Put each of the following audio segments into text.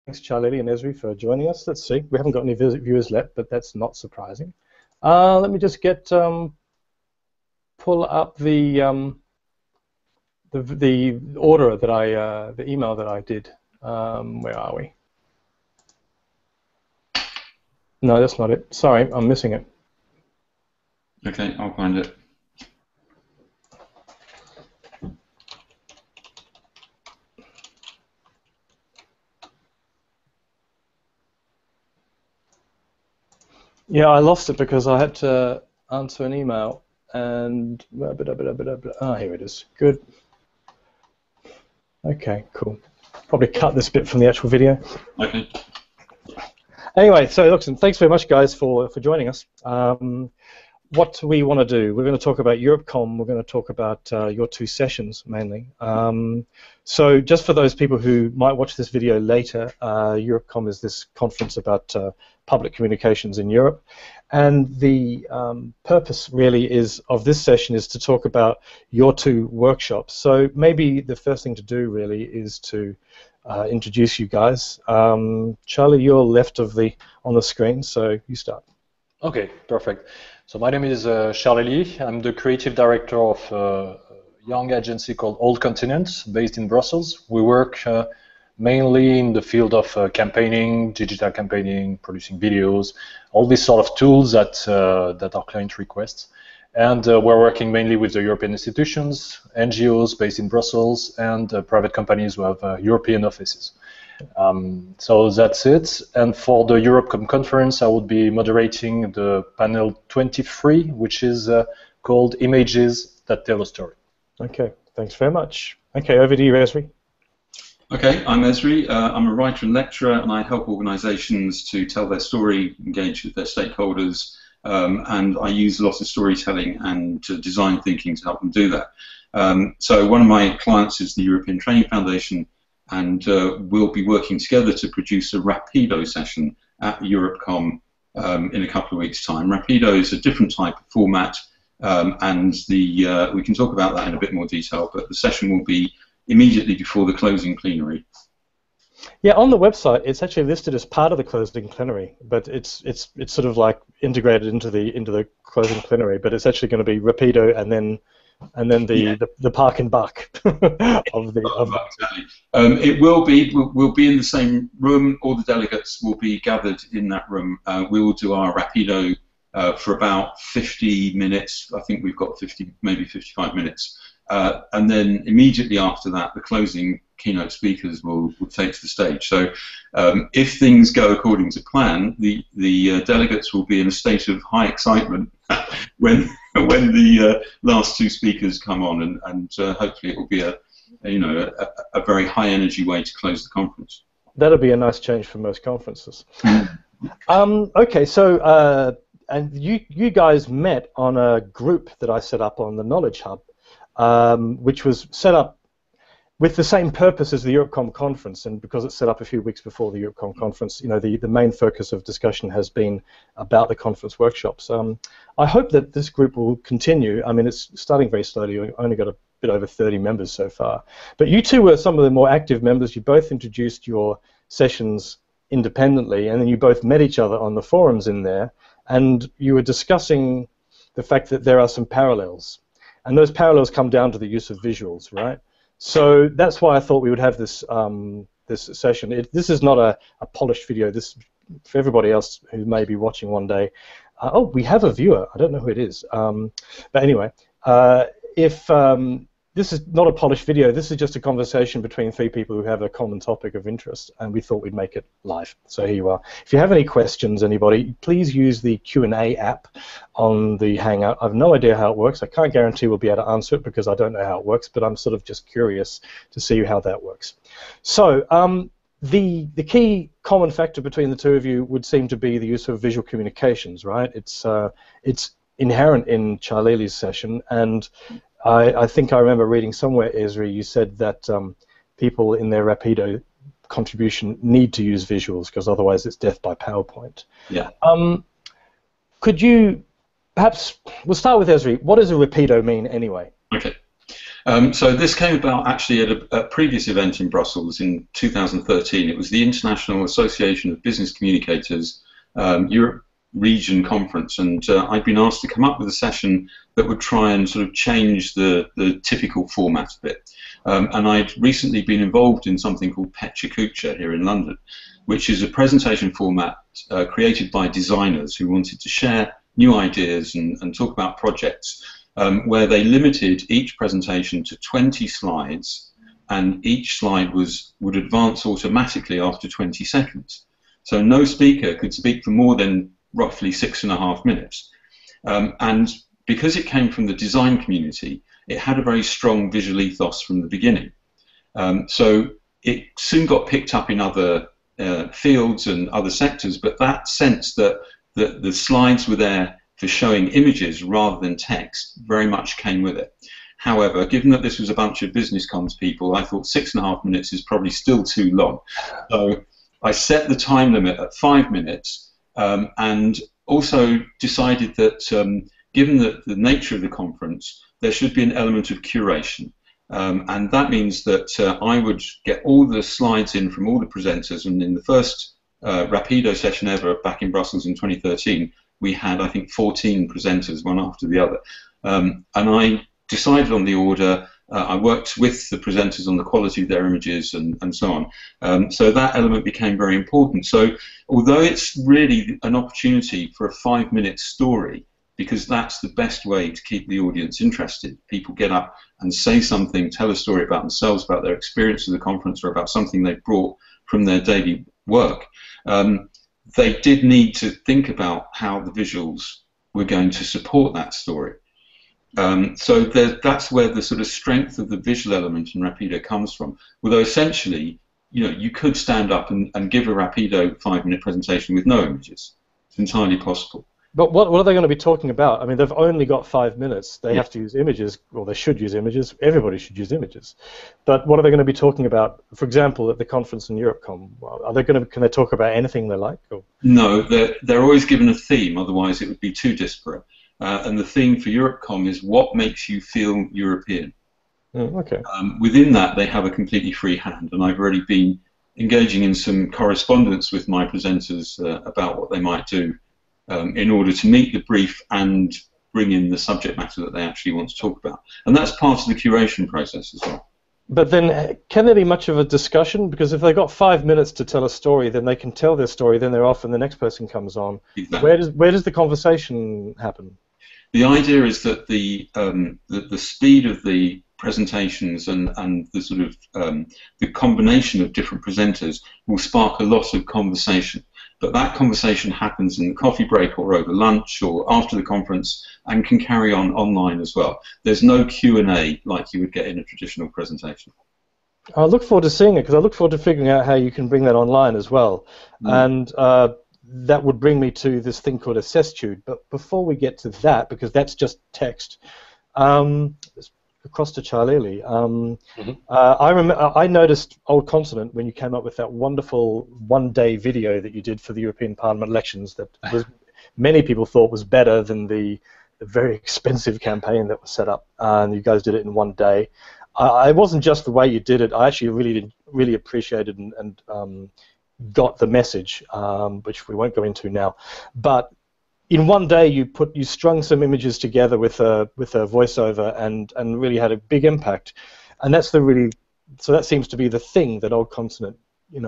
Thanks, Charlelie and Ezri, for joining us. Let's see. We haven't got any viewers left, but that's not surprising. Let me just get pull up the order that the email that I did. Where are we? No, that's not it. Sorry, I'm missing it. Okay, I'll find it. Yeah, I lost it because I had to answer an email and here it is. Good. Okay, cool. Probably cut this bit from the actual video. Okay. Anyway, so look, thanks very much, guys, for joining us. What we want to do, we're going to talk about Europcom. We're going to talk about your two sessions mainly. So just for those people who might watch this video later, Europcom is this conference about public communications in Europe, and the purpose really of this session is to talk about your two workshops. So maybe the first thing to do really is to introduce you guys. Charlie, you're left on the screen, so you start. Okay, perfect. So my name is Charlelie. I'm the creative director of a young agency called Old Continent, based in Brussels. We work mainly in the field of campaigning, digital campaigning, producing videos, all these sort of tools that our client requests. And we're working mainly with the European institutions, NGOs based in Brussels, and private companies who have European offices. So that's it. And for the Europcom conference, I will be moderating the panel 23, which is called Images That Tell a Story. Okay, thanks very much. Okay, over to you, Ezri. Okay, I'm Ezri. I'm a writer and lecturer, and I help organisations to tell their story, engage with their stakeholders, and I use a lot of storytelling and design thinking to help them do that. So one of my clients is the European Training Foundation, and we'll be working together to produce a Rapido session at Europcom in a couple of weeks' time. Rapido is a different type of format, and we can talk about that in a bit more detail, but the session will be immediately before the closing plenary. Yeah, on the website, it's actually listed as part of the closing plenary, but it's sort of like integrated into the closing plenary. But it's actually going to be Rapido and then the park and buck of the. Exactly. It will be. We'll be in the same room. All the delegates will be gathered in that room. We will do our Rapido for about 50 minutes. I think we've got 50, maybe 55 minutes. And then immediately after that, the closing keynote speakers will take to the stage. So if things go according to plan, the delegates will be in a state of high excitement when the last two speakers come on, and hopefully it will be a very high energy way to close the conference. That'll be a nice change for most conferences. Okay, so and you guys met on a group that I set up on the Knowledge Hub, which was set up with the same purpose as the Europcom conference, and because it's set up a few weeks before the Europcom conference, the main focus of discussion has been about the conference workshops. I hope that this group will continue. I mean, it's starting very slowly. We've only got a bit over 30 members so far. But you two were some of the more active members. You both introduced your sessions independently, and then you both met each other on the forums in there, and you were discussing the fact that there are some parallels. And those parallels come down to the use of visuals, right? So that's why I thought we would have this this session. This is not a polished video. This, for everybody else who may be watching one day. Oh, we have a viewer. I don't know who it is. But anyway, if this is not a polished video, this is just a conversation between three people who have a common topic of interest, and we thought we'd make it live. So here you are. If you have any questions, anybody, please use the Q&A app on the Hangout. I have no idea how it works. I can't guarantee we'll be able to answer it because I don't know how it works, but I'm sort of just curious to see how that works. So the key common factor between the two of you would seem to be the use of visual communications, right? It's inherent in Charlelie's session, and I think I remember reading somewhere, Ezri, you said that people in their Rapido contribution need to use visuals because otherwise it's death by PowerPoint. Yeah. Could you, perhaps, we'll start with Ezri. What does a Rapido mean anyway? Okay. So this came about actually at a previous event in Brussels in 2013. It was the International Association of Business Communicators Europe Region Conference, and I'd been asked to come up with a session that would try and sort of change the typical format a bit. And I'd recently been involved in something called Pecha Kucha here in London, which is a presentation format created by designers who wanted to share new ideas and talk about projects, where they limited each presentation to 20 slides, and each slide would advance automatically after 20 seconds. So no speaker could speak for more than roughly 6.5 minutes. And because it came from the design community, it had a very strong visual ethos from the beginning. So it soon got picked up in other fields and other sectors, but that sense that the slides were there for showing images rather than text very much came with it. However, given that this was a bunch of business comms people, I thought 6.5 minutes is probably still too long. So I set the time limit at 5 minutes, and also decided that given the nature of the conference, there should be an element of curation. And that means that I would get all the slides in from all the presenters, and in the first Rapido session ever back in Brussels in 2013, we had, I think, 14 presenters, one after the other. And I decided on the order. I worked with the presenters on the quality of their images and so on. So that element became very important. So although it's really an opportunity for a 5-minute story, because that's the best way to keep the audience interested. People get up and say something, tell a story about themselves, about their experience of the conference, or about something they brought from their daily work. They did need to think about how the visuals were going to support that story. So that's where the sort of strength of the visual element in Rapido comes from. Although essentially, you could stand up and give a Rapido 5-minute presentation with no images. It's entirely possible. But what are they going to be talking about? I mean, they've only got 5 minutes. They have to use images, or they should use images. Everybody should use images. But what are they going to be talking about? For example, at the conference in Europcom, can they talk about anything they like? Or? No, they're always given a theme. Otherwise, it would be too disparate. And the theme for Europcom is what makes you feel European. Okay. Within that, they have a completely free hand, and I've already been engaging in some correspondence with my presenters about what they might do in order to meet the brief and bring in the subject matter that they actually want to talk about. And that's part of the curation process as well. But then, can there be much of a discussion? Because if they've got 5 minutes to tell a story, then they can tell their story, then they're off and the next person comes on. Exactly. Where does the conversation happen? The idea is that the speed of the presentations and the sort of the combination of different presenters will spark a lot of conversation. But that conversation happens in the coffee break or over lunch or after the conference and can carry on online as well. There's no Q&A like you would get in a traditional presentation. I look forward to seeing it, because I look forward to figuring out how you can bring that online as well. And that would bring me to this thing called Assesstude. But before we get to that, because that's just text, across to Charlelie. I noticed Old Continent when you came up with that wonderful one-day video that you did for the European Parliament elections that many people thought was better than the very expensive campaign that was set up, and you guys did it in one day. It wasn't just the way you did it. I actually really appreciated and got the message, which we won't go into now. But in one day, you strung some images together with a voiceover and really had a big impact, and so that seems to be the thing that Old Continent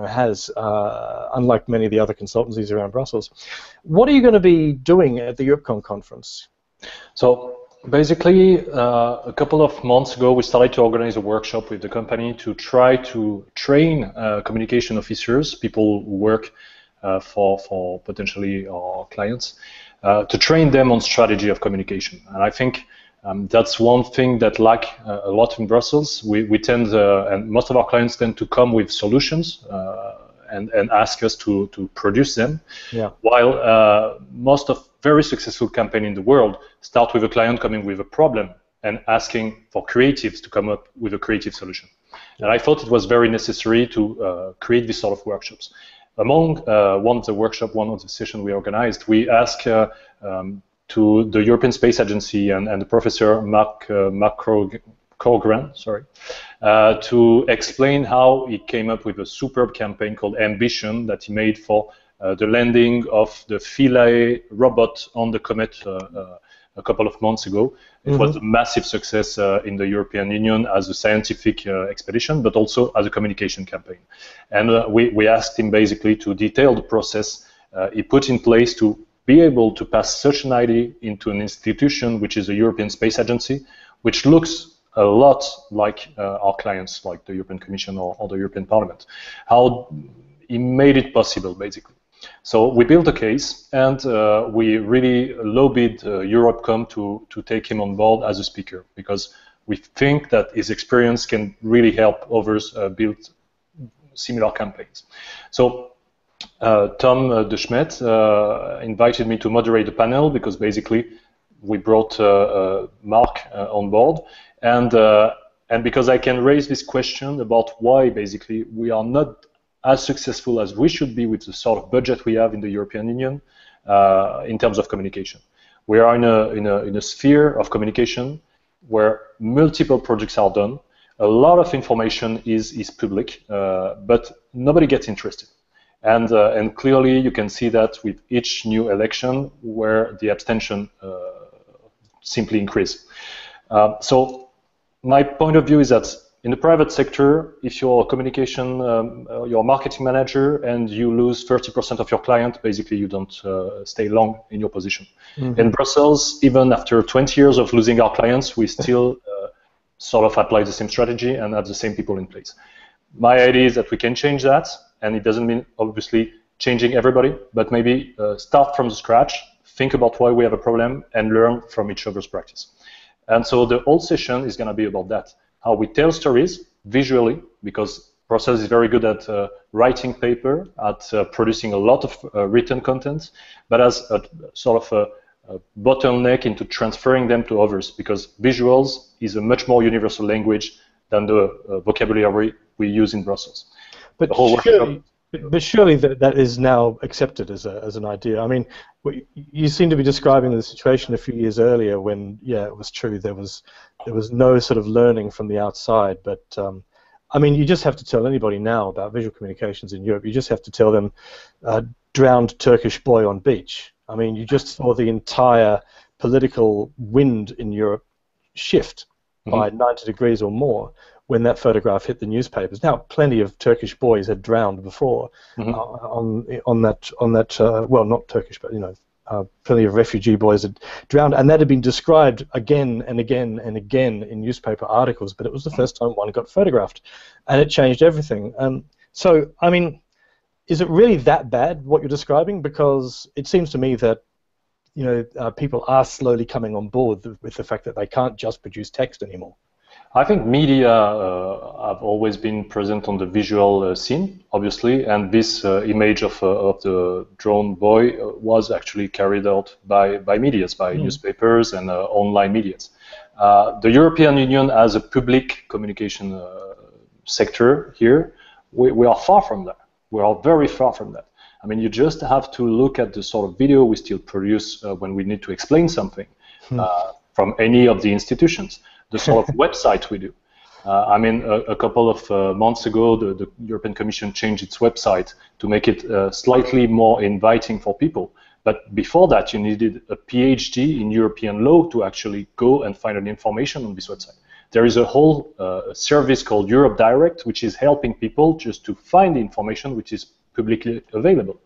has, unlike many of the other consultancies around Brussels. What are you going to be doing at the Europcom conference? So basically, a couple of months ago, we started to organize a workshop with the company to try to train communication officers, people who work for potentially our clients, to train them on strategy of communication. And I think that's one thing that lack a lot in Brussels. We tend, and most of our clients tend to come with solutions and ask us to produce them. Yeah. While most of very successful campaigns in the world start with a client coming with a problem and asking for creatives to come up with a creative solution. And I thought it was very necessary to create this sort of workshops. Among one of the sessions we organized, we asked to the European Space Agency and the Professor Mark Corcoran, sorry, to explain how he came up with a superb campaign called Ambition that he made for the landing of the Philae robot on the Comet a couple of months ago. It was a massive success in the European Union as a scientific expedition, but also as a communication campaign. And we asked him basically to detail the process he put in place to be able to pass such an idea into an institution, which is the European Space Agency, which looks a lot like our clients, like the European Commission or the European Parliament. How he made it possible, basically. So we built a case, and we really lobbied Europcom to take him on board as a speaker, because we think that his experience can really help others build similar campaigns. So Tom de Smet invited me to moderate the panel, because basically we brought Mark on board, and because I can raise this question about why basically we are not as successful as we should be with the sort of budget we have in the European Union in terms of communication. We are in a sphere of communication where multiple projects are done. A lot of information is public, but nobody gets interested. And clearly you can see that with each new election where the abstention simply increase. So my point of view is that in the private sector, if you're a communication, you're a marketing manager and you lose 30% of your client, basically you don't stay long in your position. In Brussels, even after 20 years of losing our clients, we still sort of apply the same strategy and have the same people in place. My idea is that we can change that, and it doesn't mean obviously changing everybody, but maybe start from scratch, think about why we have a problem, and learn from each other's practice. And so the whole session is going to be about that. How we tell stories visually, because Brussels is very good at writing paper, at producing a lot of written content, but as a sort of a bottleneck into transferring them to others, because visuals is a much more universal language than the vocabulary we use in Brussels. But surely that is now accepted as an idea. I mean, you seem to be describing the situation a few years earlier when, yeah, it was true, there was no sort of learning from the outside. But I mean, you just have to tell anybody now about visual communications in Europe. You just have to tell them drowned Turkish boy on beach. I mean, you just saw the entire political wind in Europe shift by 90 degrees or more when that photograph hit the newspapers. Now, plenty of Turkish boys had drowned before on that. Well, not Turkish, but plenty of refugee boys had drowned, and that had been described again and again and again in newspaper articles. But it was the first time one got photographed, and it changed everything. So, I mean, is it really that bad what you're describing? Because it seems to me that people are slowly coming on board with the fact that they can't just produce text anymore. I think media have always been present on the visual scene, obviously, and this image of the drone boy was actually carried out by medias, by newspapers and online medias. The European Union as a public communication sector here, we are far from that. We are very far from that. I mean, you just have to look at the sort of video we still produce when we need to explain something from any of the institutions. The sort of website we do. I mean, a couple of months ago, the European Commission changed its website to make it slightly more inviting for people. But before that, you needed a PhD in European law to actually go and find an information on this website. There is a whole service called Europe Direct, which is helping people just to find the information which is publicly available.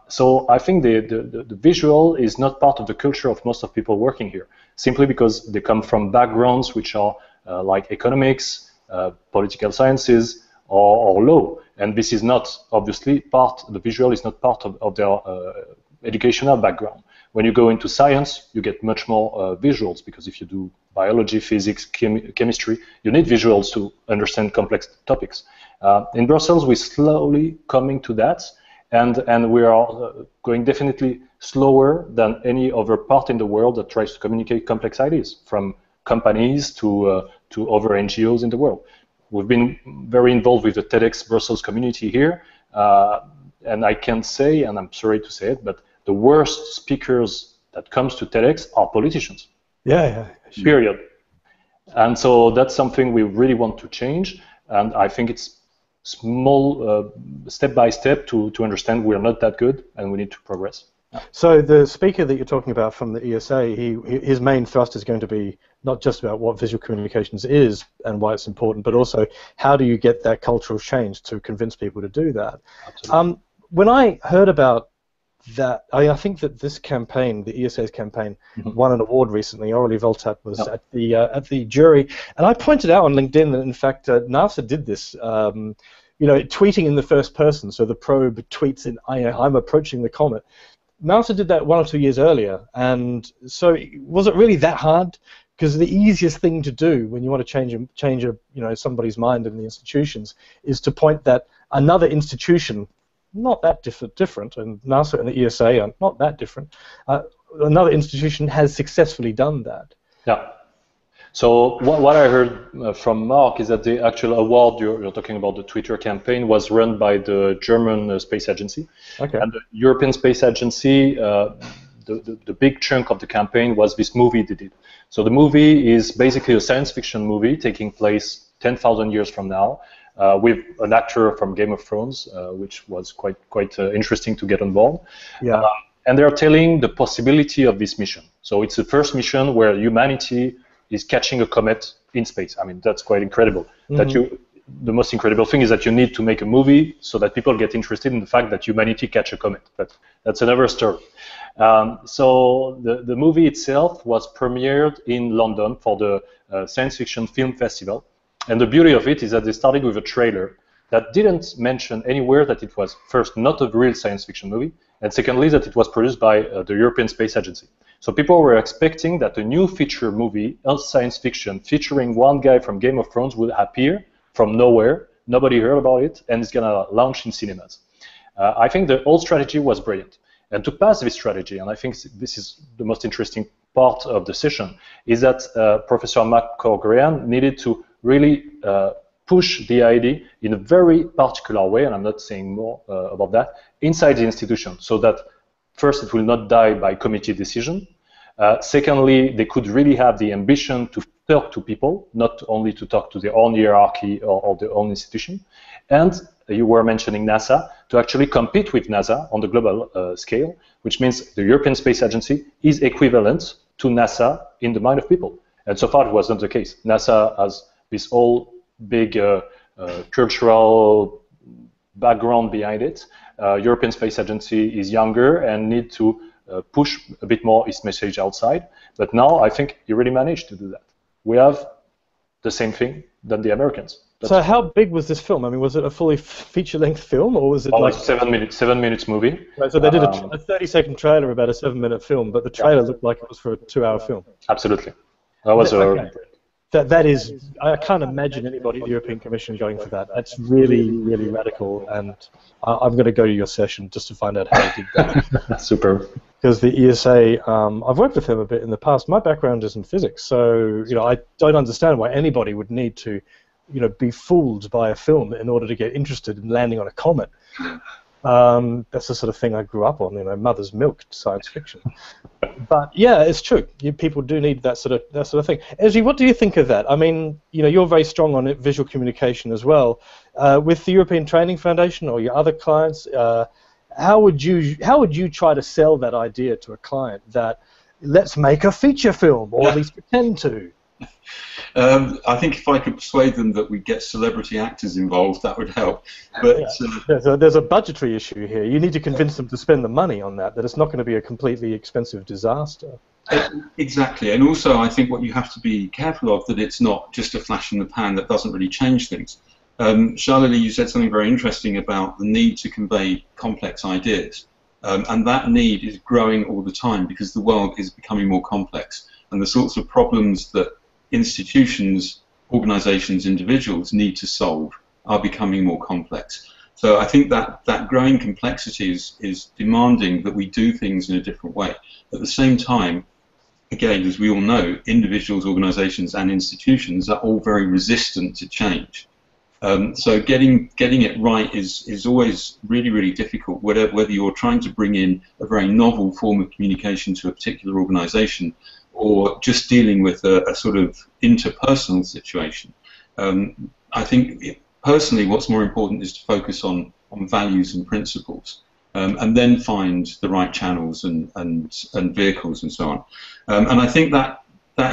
So I think the visual is not part of the culture of most of people working here, simply because they come from backgrounds which are like economics, political sciences, or law. And this is not, obviously, the visual is not part of their educational background. When you go into science, you get much more visuals, because if you do biology, physics, chemistry, you need visuals to understand complex topics. In Brussels, we're slowly coming to that. And we are going definitely slower than any other part in the world that tries to communicate complex ideas, from companies to other NGOs in the world. We've been very involved with the TEDx Brussels community here, and I can say, and I'm sorry to say it, but the worst speakers that comes to TEDx are politicians. Yeah. Period. And so that's something we really want to change, and I think it's small, step by step to understand we're not that good and we need to progress. So the speaker that you're talking about from the ESA, his main thrust is going to be not just about what visual communications is and why it's important, but also how do you get that cultural change to convince people to do that. Absolutely. When I heard about that, I think that this campaign, the ESA's campaign, won an award recently. Aurélie Voltat was at the jury, and I pointed out on LinkedIn that in fact NASA did this. You know, tweeting in the first person, so the probe tweets in, I'm approaching the comet. NASA did that 1 or 2 years earlier, and so was it really that hard? Because the easiest thing to do when you want to change somebody's mind in the institutions is to point that another institution, not that different, and NASA and the ESA are not that different. Another institution has successfully done that. Yeah. So what I heard from Mark is that the actual award you're talking about, the Twitter campaign, was run by the German Space Agency. Okay. And the European Space Agency, the big chunk of the campaign was this movie they did. So the movie is basically a science fiction movie taking place 10,000 years from now, with an actor from Game of Thrones, which was quite interesting to get on board. Yeah. And they're telling the possibility of this mission. So it's the first mission where humanity is catching a comet in space. I mean, that's quite incredible. The most incredible thing is that you need to make a movie so that people get interested in the fact that humanity catch a comet. That's another story. So the movie itself was premiered in London for the Science Fiction Film Festival. And the beauty of it is that they started with a trailer that didn't mention anywhere that it was, first, not a real science fiction movie, and secondly, that it was produced by the European Space Agency. So people were expecting that a new feature movie, science fiction, featuring one guy from Game of Thrones would appear from nowhere. Nobody heard about it, and it's going to launch in cinemas. I think the whole strategy was brilliant. And to pass this strategy, and I think this is the most interesting part of the session, is that Professor McCorgrean needed to really push the idea in a very particular way, and I'm not saying more about that, inside the institution, so that first, it will not die by committee decision. Secondly, they could really have the ambition to talk to people, not only to talk to their own hierarchy or their own institution. And you were mentioning NASA, to actually compete with NASA on the global scale, which means the European Space Agency is equivalent to NASA in the mind of people. And so far, it was not the case. NASA has this whole big cultural background behind it. European Space Agency is younger and need to push a bit more its message outside. But now I think you really managed to do that. We have the same thing than the Americans. So how big was this film? I mean, was it a fully feature-length film, or was it like 7 minutes movie? Right, so they did a 30-second trailer about a 7-minute film, but the trailer looked like it was for a 2-hour film. Absolutely. That was That is, I can't imagine anybody at the European Commission going for that. That's really, really radical, and I'm going to go to your session just to find out how you did that. Super. Because the ESA, I've worked with them a bit in the past. My background is in physics, so I don't understand why anybody would need to, be fooled by a film in order to get interested in landing on a comet. That's the sort of thing I grew up on, mother's milk science fiction. But yeah, it's true. People do need that sort of thing. Ezri, what do you think of that? I mean, you're very strong on visual communication as well. With the European Training Foundation or your other clients, how would you try to sell that idea to a client that let's make a feature film, or at least pretend to? I think if I could persuade them that we get celebrity actors involved, that would help. But there's a budgetary issue here. You need to convince them to spend the money on that it's not going to be a completely expensive disaster. Exactly, and also I think what you have to be careful of, that it's not just a flash in the pan that doesn't really change things. Charlelie, you said something very interesting about the need to convey complex ideas, and that need is growing all the time because the world is becoming more complex, and the sorts of problems that institutions, organizations, individuals need to solve are becoming more complex. So I think that growing complexity is demanding that we do things in a different way. At the same time, again, as we all know, individuals, organizations, and institutions are all very resistant to change. So getting it right is always really, really difficult, whether you're trying to bring in a very novel form of communication to a particular organization, or just dealing with a sort of interpersonal situation. I think personally what's more important is to focus on values and principles, and then find the right channels and vehicles and so on. And I think that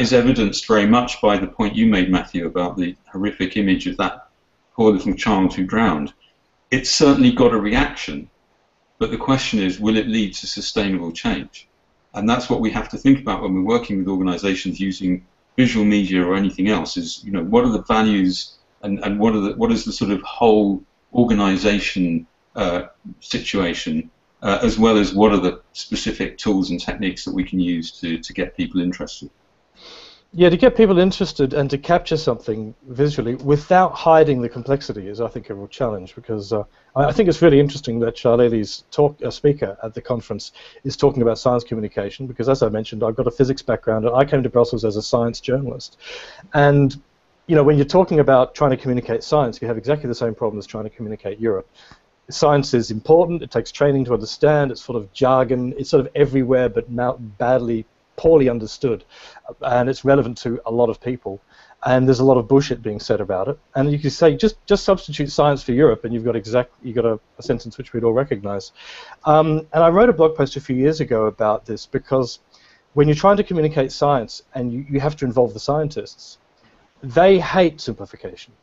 is evidenced very much by the point you made, Matthew, about the horrific image of that poor little child who drowned. It's certainly got a reaction, but the question is, will it lead to sustainable change? And that's what we have to think about when we're working with organizations using visual media or anything else, is, you know, what are the values and what is the sort of whole organization situation, as well as what are the specific tools and techniques that we can use to get people interested. Yeah, to get people interested and to capture something visually without hiding the complexity is, I think, a real challenge, because I think it's really interesting that Charlelie's speaker at the conference is talking about science communication, because, as I mentioned, I've got a physics background and I came to Brussels as a science journalist. And, you know, when you're talking about trying to communicate science, you have exactly the same problem as trying to communicate Europe. Science is important, it takes training to understand, it's full of jargon, it's sort of everywhere but poorly understood, and it's relevant to a lot of people, and there's a lot of bullshit being said about it. And you can say just substitute science for Europe, and you've got a sentence which we'd all recognise. And I wrote a blog post a few years ago about this, because when you're trying to communicate science and you have to involve the scientists, they hate simplification.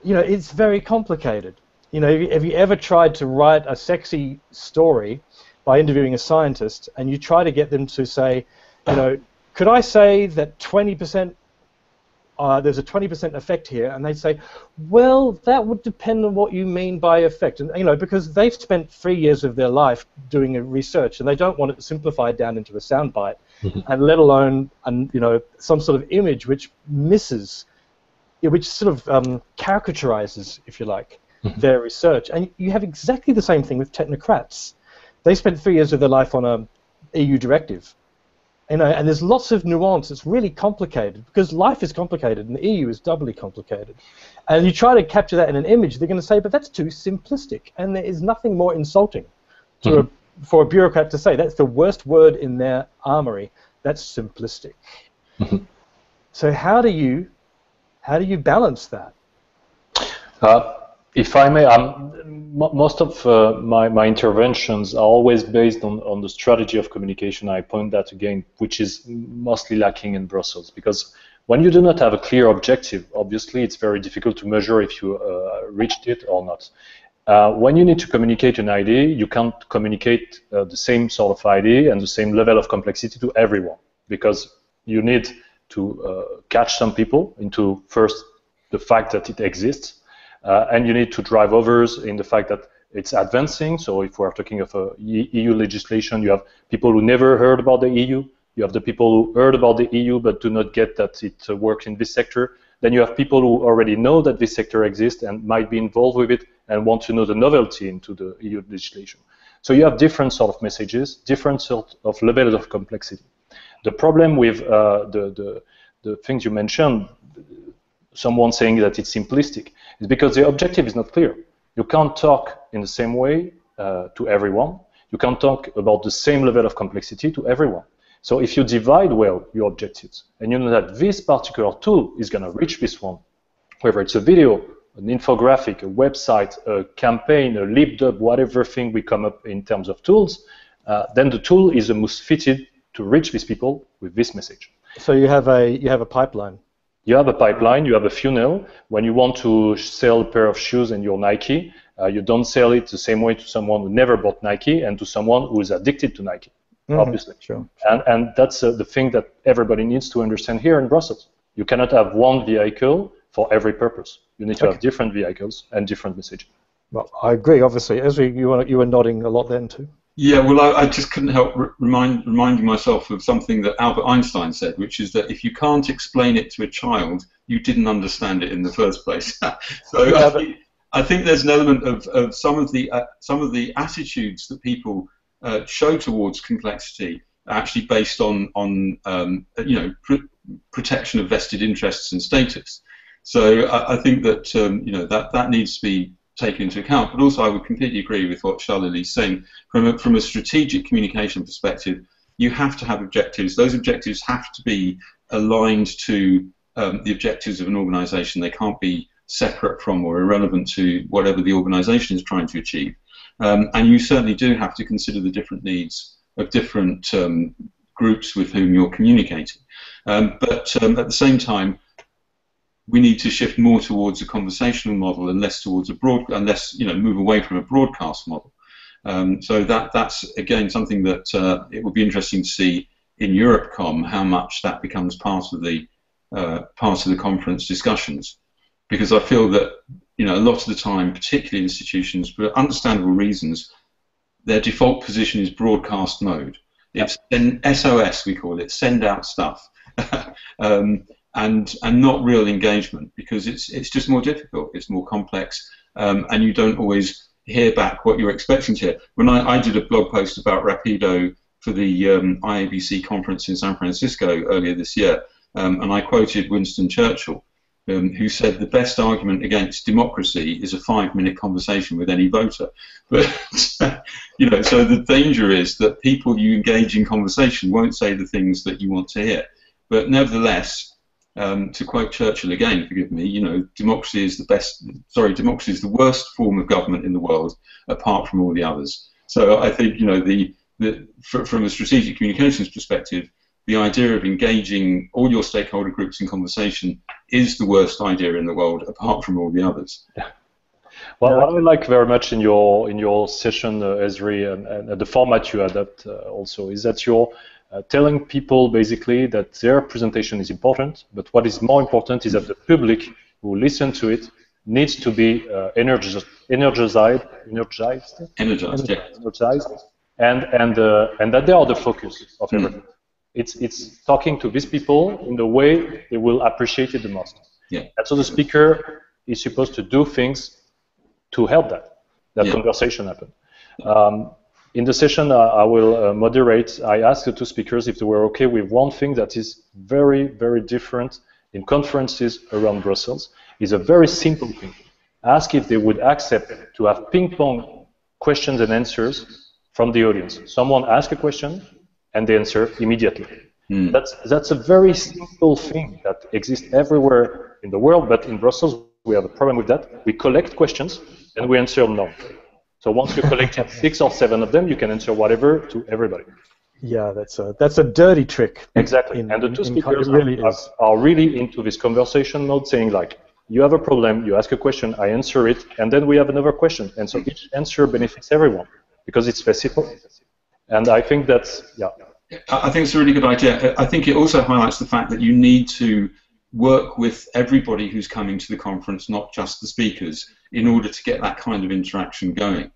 You know, it's very complicated. You know, have you ever tried to write a sexy story by interviewing a scientist, and you try to get them to say, you know, could I say that 20%, there's a 20% effect here, and they say, well, that would depend on what you mean by effect, and, you know, because they've spent 3 years of their life doing a research, and they don't want it simplified down into a soundbite, and let alone, you know, some sort of image which misses, which sort of caricaturizes, if you like, their research. And you have exactly the same thing with technocrats. They spent 3 years of their life on a EU directive. You know, and there's lots of nuance. It's really complicated, because life is complicated and the EU is doubly complicated. And you try to capture that in an image, they're going to say, but that's too simplistic. And there is nothing more insulting to for a bureaucrat to say. That's the worst word in their armory. That's simplistic. So how do you balance that? If I may, most of my interventions are always based on the strategy of communication. I point that again, which is mostly lacking in Brussels, because when you do not have a clear objective, obviously it's very difficult to measure if you reached it or not. When you need to communicate an idea, you can't communicate the same sort of idea and the same level of complexity to everyone, because you need to catch some people into, first, the fact that it exists, and you need to drive others in the fact that it's advancing. So if we're talking of EU legislation, you have people who never heard about the EU, you have the people who heard about the EU but do not get that it works in this sector. Then you have people who already know that this sector exists and might be involved with it and want to know the novelty into the EU legislation. So you have different sort of messages, different sort of levels of complexity. The problem with the things you mentioned, someone saying that it's simplistic, is because the objective is not clear. You can't talk in the same way to everyone. You can't talk about the same level of complexity to everyone. So if you divide well your objectives, and you know that this particular tool is going to reach this one, whether it's a video, an infographic, a website, a campaign, a lip-dub, whatever thing we come up in terms of tools, then the tool is the most fitted to reach these people with this message. So you have a pipeline. You have a pipeline, you have a funnel. When you want to sell a pair of shoes and you're Nike, you don't sell it the same way to someone who never bought Nike and to someone who is addicted to Nike, obviously. Sure. And that's the thing that everybody needs to understand here in Brussels. You cannot have one vehicle for every purpose. You need to have different vehicles and different messages. Well, I agree, obviously. Ezri, you were nodding a lot then too. Yeah, well, I just couldn't help reminding myself of something that Albert Einstein said, which is that if you can't explain it to a child, you didn't understand it in the first place. So yeah, I think there's an element of some of the attitudes that people show towards complexity are actually based on you know, protection of vested interests and status. So I think that you know, that needs to be taken into account, but also I would completely agree with what Charlelie is saying. From a strategic communication perspective, you have to have objectives. Those objectives have to be aligned to the objectives of an organisation. They can't be separate from or irrelevant to whatever the organisation is trying to achieve. And you certainly do have to consider the different needs of different groups with whom you're communicating. But at the same time, we need to shift more towards a conversational model and less towards a move away from a broadcast model. So that's again something that it would be interesting to see in Europcom, how much that becomes part of the conference discussions, because I feel that a lot of the time, particularly institutions, for understandable reasons, their default position is broadcast mode. It's an SOS, we call it, send out stuff, and not real engagement, because it's just more difficult, it's more complex, and you don't always hear back what you're expecting to hear. When I did a blog post about Rapido for the IABC conference in San Francisco earlier this year, and I quoted Winston Churchill, who said the best argument against democracy is a 5-minute conversation with any voter. But so the danger is that people you engage in conversation won't say the things that you want to hear. But nevertheless, to quote Churchill again, forgive me, democracy is democracy is the worst form of government in the world, apart from all the others. So I think, from a strategic communications perspective, the idea of engaging all your stakeholder groups in conversation is the worst idea in the world, apart from all the others. Yeah. Well, what I like very much in your session, Ezri, and the format you adapt also, is that you're telling people basically that their presentation is important, but what is more important is that the public who listen to it needs to be energized, and that they are the focus of everything. It's talking to these people in the way they will appreciate it the most. Yeah. And so the speaker is supposed to do things to help that conversation happen. In the session I will moderate, I asked the two speakers if they were okay with one thing that is very, very different in conferences around Brussels. Is a very simple thing. Ask if they would accept to have ping-pong questions and answers from the audience. Someone asks a question, and they answer immediately. That's a very simple thing that exists everywhere in the world, but in Brussels we have a problem with that. We collect questions and we answer no. So once you collected 6 or 7 of them, you can answer whatever to everybody. Yeah, that's a dirty trick. Exactly. And the two speakers are really into this conversation mode, saying like, you have a problem, you ask a question, I answer it, and then we have another question. And so each answer benefits everyone because it's simple. And I think that's, I think it's a really good idea. I think it also highlights the fact that you need to work with everybody who's coming to the conference, not just the speakers, in order to get that kind of interaction going.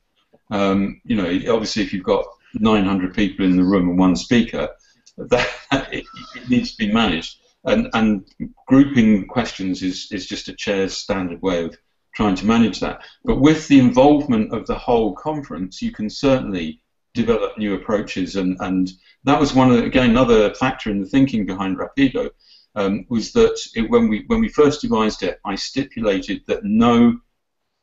Obviously if you've got 900 people in the room and one speaker, it needs to be managed. And grouping questions is just a chair's standard way of trying to manage that. But with the involvement of the whole conference, you can certainly develop new approaches, and that was another factor in the thinking behind Rapido, was that when we first devised it, I stipulated that no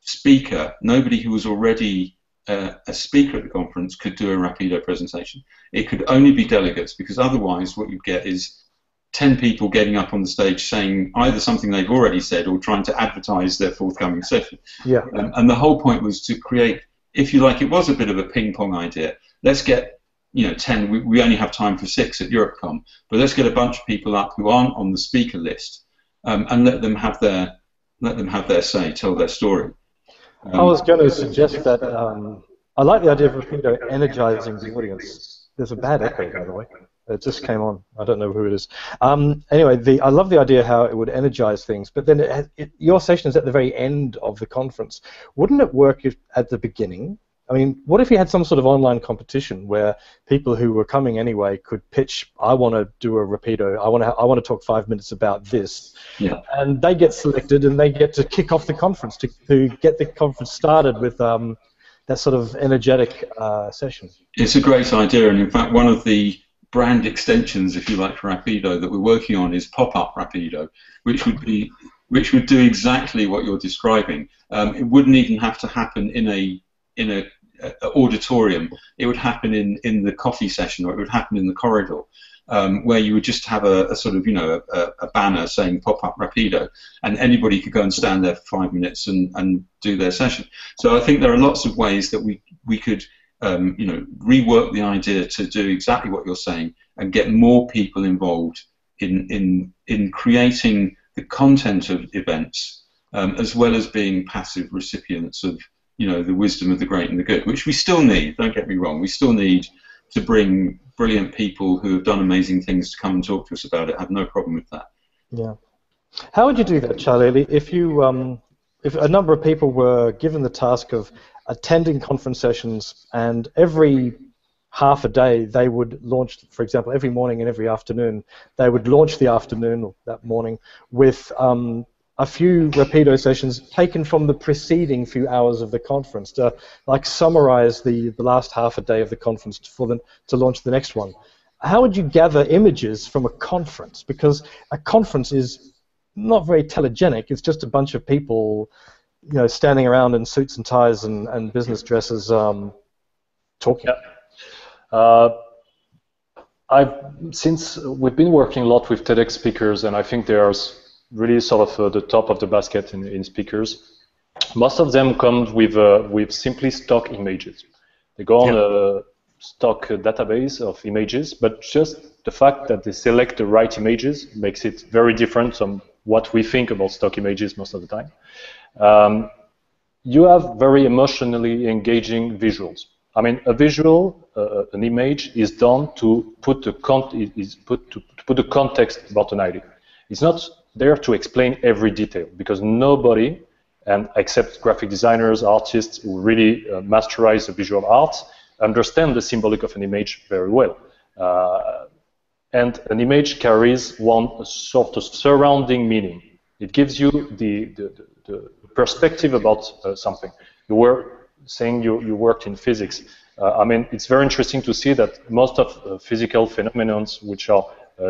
speaker, nobody who was already a speaker at the conference could do a Rapido presentation. It could only be delegates, because otherwise what you'd get is 10 people getting up on the stage saying either something they've already said or trying to advertise their forthcoming session. Yeah. And the whole point was to create, if you like, it was a bit of a ping-pong idea. Let's get 10. We only have time for 6 at Europcom, but let's get a bunch of people up who aren't on the speaker list, and let them have their say, tell their story. I was going to suggest that I like the idea of Rapido energizing the audience. There's a bad echo, by the way. It just came on. I don't know who it is. Anyway, I love the idea how it would energize things, but then your session is at the very end of the conference. Wouldn't it work at the beginning? I mean, what if you had some sort of online competition where people who were coming anyway could pitch, I want to do a Rapido, I want to talk 5 minutes about this, and they get selected and they get to kick off the conference to get the conference started with that sort of energetic session. It's a great idea, and in fact, one of the brand extensions, if you like, for Rapido that we're working on is pop-up Rapido, which would do exactly what you're describing. It wouldn't even have to happen in auditorium. It would happen in the coffee session, or it would happen in the corridor, where you would just have a sort of, a banner saying pop-up Rapido, and anybody could go and stand there for 5 minutes and do their session. So I think there are lots of ways that we could rework the idea to do exactly what you're saying and get more people involved in creating the content of events, as well as being passive recipients of the wisdom of the great and the good, which we still need. Don't get me wrong, we still need to bring brilliant people who have done amazing things to come and talk to us about it. I have no problem with that. Yeah. How would you do that, Charlelie, if a number of people were given the task of attending conference sessions, and every half a day they would launch, for example, every morning and every afternoon, they would launch the afternoon or that morning with a few Rapido sessions taken from the preceding few hours of the conference to like summarize the last half a day of the conference for them to launch the next one. How would you gather images from a conference? Because a conference is not very telegenic. It's just a bunch of people, standing around in suits and ties and business dresses talking. Yeah. Since we've been working a lot with TEDx speakers, and I think there's really sort of the top of the basket in speakers. Most of them come with simply stock images. They go on a stock database of images, but just the fact that they select the right images makes it very different from what we think about stock images most of the time. You have very emotionally engaging visuals. I mean, a visual, an image, is done to put the context about an idea. It's not there to explain every detail, because nobody, and except graphic designers, artists who really masterize the visual arts, understand the symbolic of an image very well. And an image carries one sort of surrounding meaning. It gives you the perspective about something. You were saying you worked in physics. I mean, it's very interesting to see that most of physical phenomena which are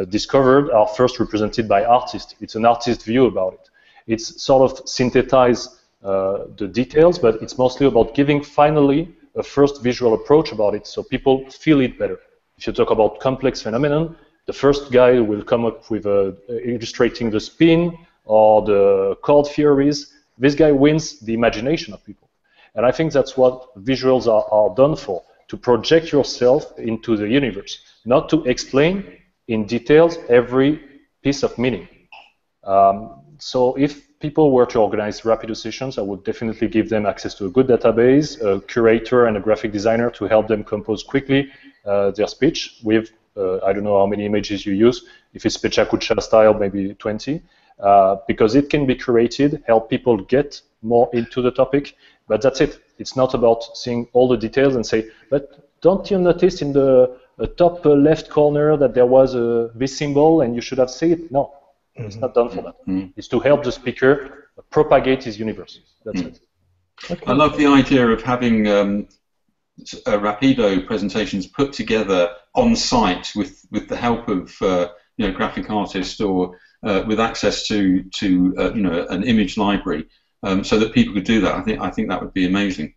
discovered are first represented by artists. It's an artist view about it. It's sort of synthesize the details, but it's mostly about giving finally a first visual approach about it, so people feel it better. If you talk about complex phenomenon, the first guy will come up with illustrating the spin or the chord theories. This guy wins the imagination of people. And I think that's what visuals are done for, to project yourself into the universe, not to explain in details every piece of meaning. So if people were to organize Rapido sessions, I would definitely give them access to a good database, a curator and a graphic designer to help them compose quickly their speech with, I don't know how many images you use. If it's Pechakucha style, maybe 20, because it can be curated, help people get more into the topic, but that's it. It's not about seeing all the details and say, but don't you notice in the top left corner that there was this symbol and you should have seen it? No, it's not done for that. It's to help the speaker propagate his universe. That's it. Okay. I love the idea of having Rapido presentations put together on site with the help of graphic artists or with access to an image library, so that people could do that. I think that would be amazing.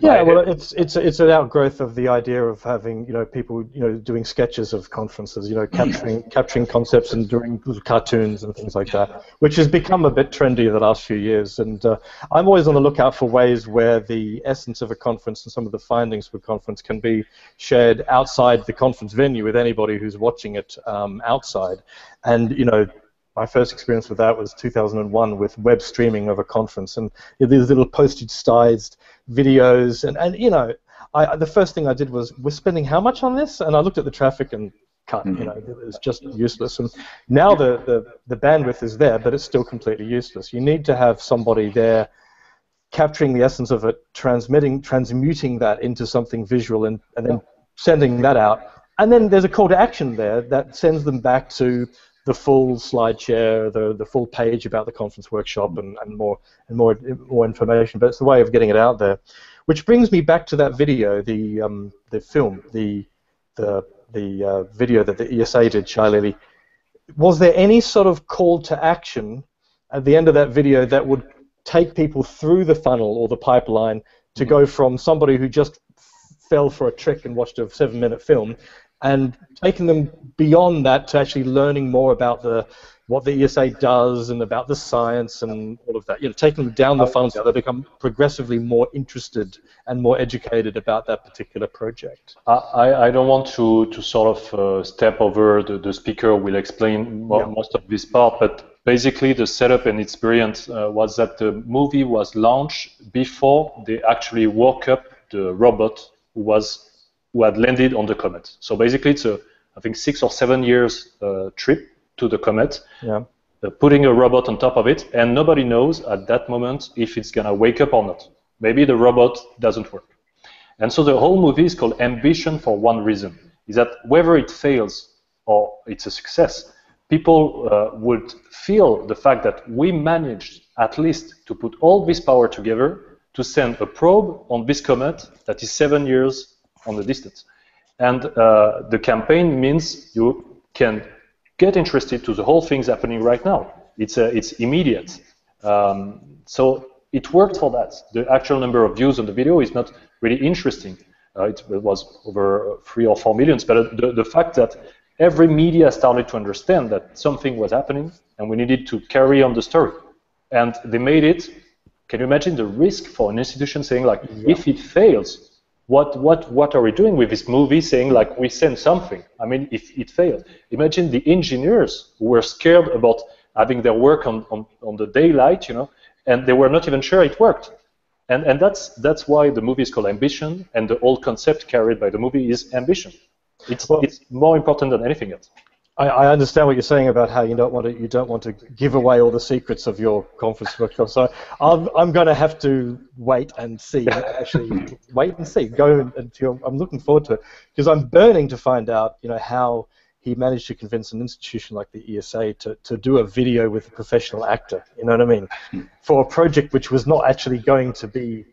Yeah, well, it's an outgrowth of the idea of having people doing sketches of conferences, capturing concepts and doing cartoons and things like that, which has become a bit trendy the last few years. And I'm always on the lookout for ways where the essence of a conference and some of the findings of a conference can be shared outside the conference venue with anybody who's watching it outside. And my first experience with that was 2001 with web streaming of a conference, and these little postage-sized videos, and the first thing I did was, we're spending how much on this? And I looked at the traffic and cut. It was just useless. And now the bandwidth is there, but it's still completely useless. You need to have somebody there capturing the essence of it, transmuting that into something visual, and then sending that out. And then there's a call to action there that sends them back to the full slide share, the full page about the conference workshop, and more information. But it's the way of getting it out there, which brings me back to that video, the film, the video that the ESA did, Charlelie. Was there any sort of call to action at the end of that video that would take people through the funnel or the pipeline to go from somebody who just fell for a trick and watched a 7-minute film, and taking them beyond that to actually learning more about what the ESA does and about the science and all of that. Taking them down the funnel so they become progressively more interested and more educated about that particular project. I don't want to sort of step over the speaker who will explain most of this part, but basically the setup and experience was that the movie was launched before they actually woke up the robot who had landed on the comet. So basically it's I think 6 or 7 years trip to the comet, putting a robot on top of it, and nobody knows at that moment if it's going to wake up or not. Maybe the robot doesn't work. And so the whole movie is called Ambition for one reason, is that whether it fails or it's a success, people would feel the fact that we managed at least to put all this power together to send a probe on this comet that is 7 years on the distance. And the campaign means you can get interested to the whole things happening right now. It's immediate. So it worked for that. The actual number of views on the video is not really interesting. It was over 3 or 4 million, but the fact that every media started to understand that something was happening and we needed to carry on the story. And they made it. Can you imagine the risk for an institution saying, like, if it fails, what are we doing with this movie, saying like we send something? I mean, if it failed, imagine the engineers who were scared about having their work on the daylight, and they were not even sure it worked. And that's why the movie is called Ambition, and the whole concept carried by the movie is ambition. It's more important than anything else. I understand what you're saying about how you don't want to give away all the secrets of your conference workshop. So I'm going to have to wait and see. Actually, wait and see. I'm looking forward to it because I'm burning to find out, how he managed to convince an institution like the ESA to do a video with a professional actor. You know what I mean? For a project which was not actually going to be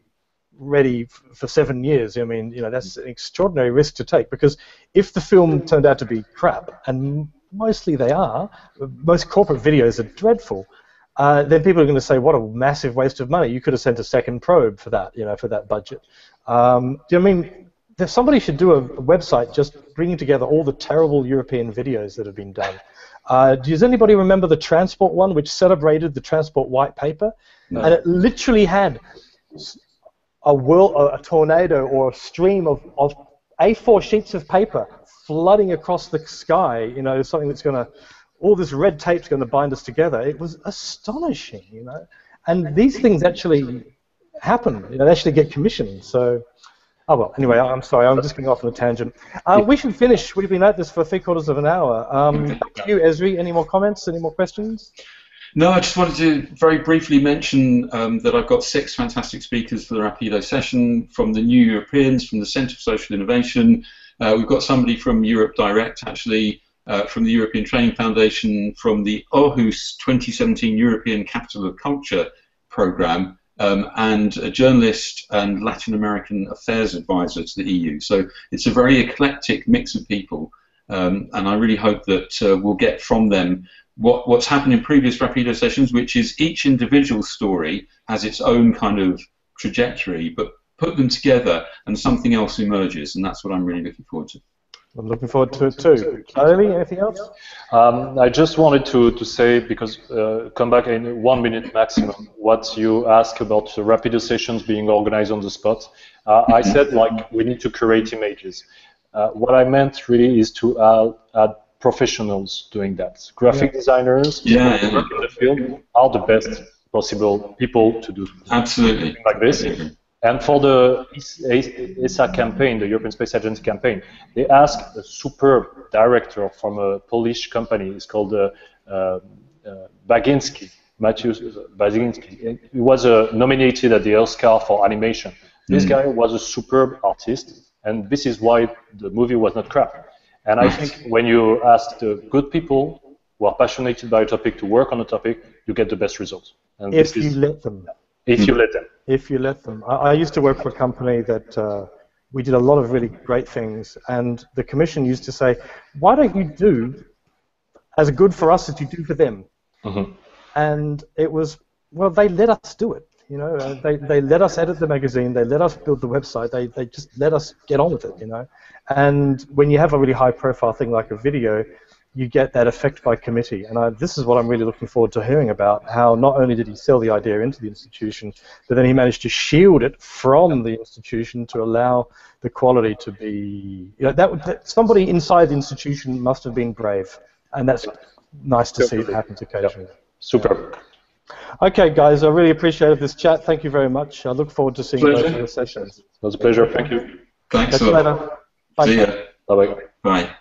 ready for 7 years. I mean, that's an extraordinary risk to take, because if the film turned out to be crap, and mostly they are, most corporate videos are dreadful, then people are going to say, what a massive waste of money. You could have sent a second probe for that, for that budget. Do you mean somebody should do a website just bringing together all the terrible European videos that have been done? Does anybody remember the transport one, which celebrated the transport white paper? No. And it literally had a tornado or a stream of A4 sheets of paper flooding across the sky, something that's all this red tape's going to bind us together. It was astonishing, And these things actually happen, they actually get commissioned. So, oh well, anyway, I'm sorry, I'm just going off on a tangent. We should finish. We've been at this for 3/4 of an hour. Thank you, Ezri. Any more comments? Any more questions? No, I just wanted to very briefly mention that I've got 6 fantastic speakers for the Rapido session from the New Europeans, from the Centre for Social Innovation. We've got somebody from Europe Direct, actually, from the European Training Foundation, from the Aarhus 2017 European Capital of Culture programme, and a journalist and Latin American affairs advisor to the EU. So it's a very eclectic mix of people, and I really hope that we'll get from them what's happened in previous Rapido sessions, which is each individual story has its own kind of trajectory, but put them together and something else emerges, and that's what I'm really looking forward to. I'm looking forward to it too. Charlelie, anything else? I just wanted to say, because come back in 1 minute maximum, what you asked about the Rapido sessions being organized on the spot. I said, like, we need to create images. What I meant really is to add professionals doing that. Graphic designers who work in the field are the best possible people to do something like this. And for the ESA campaign, the European Space Agency campaign, they asked a superb director from a Polish company. It's called Mathew. He was nominated at the Oscar for animation. This guy was a superb artist, and this is why the movie was not crap. And I think when you ask the good people who are passionate about a topic to work on a topic, you get the best results. And if you let them. If you let them. If you let them. I used to work for a company that we did a lot of really great things, and the commission used to say, why don't you do as good for us as you do for them? And it was, well, they let us do it. You know, they let us edit the magazine, they let us build the website, they just let us get on with it, you know. And when you have a really high-profile thing like a video, you get that effect by committee. And this is what I'm really looking forward to hearing about, how not only did he sell the idea into the institution, but then he managed to shield it from the institution to allow the quality to be, you know, that somebody inside the institution must have been brave. And that's nice to see it happens occasionally. Yeah. Super. Okay, guys, I really appreciated this chat. Thank you very much. I look forward to seeing both of your sessions. It was a pleasure. Thank you. Thanks Catch you later. Bye. See ya. Bye-bye. Bye.